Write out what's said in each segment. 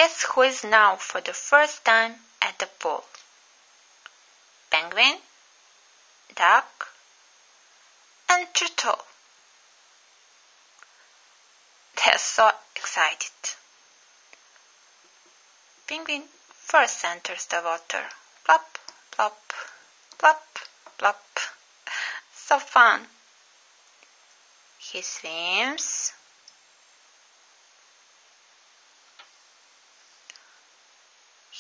Guess who is now for the first time at the pool? Penguin, duck, and turtle. They're so excited. Penguin first enters the water. Plop, plop, plop, plop. So fun. He swims.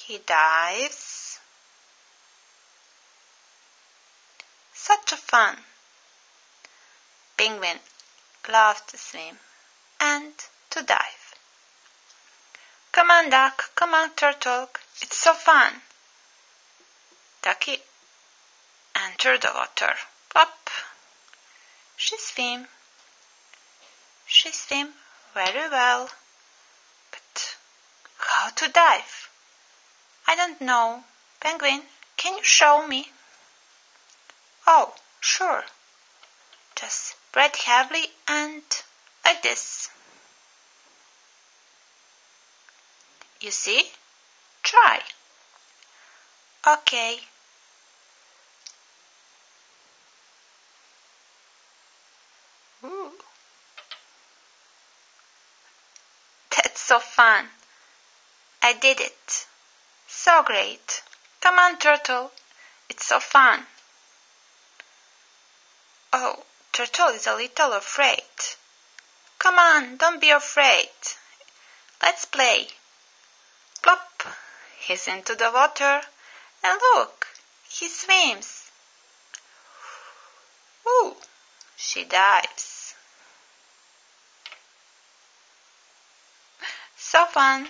He dives. Such a fun. Penguin loves to swim and to dive. Come on, duck. Come on, turtle. It's so fun. Ducky entered the water. Plop. She swim. She swim very well. But how to dive? I don't know. Penguin, can you show me? Oh, sure. Just breathe heavily and like this. You see? Try. Okay. Ooh. That's so fun. I did it. So great. Come on, turtle. It's so fun. Oh, turtle is a little afraid. Come on, don't be afraid. Let's play. Plop. He's into the water. And look, he swims. Ooh, she dives. So fun.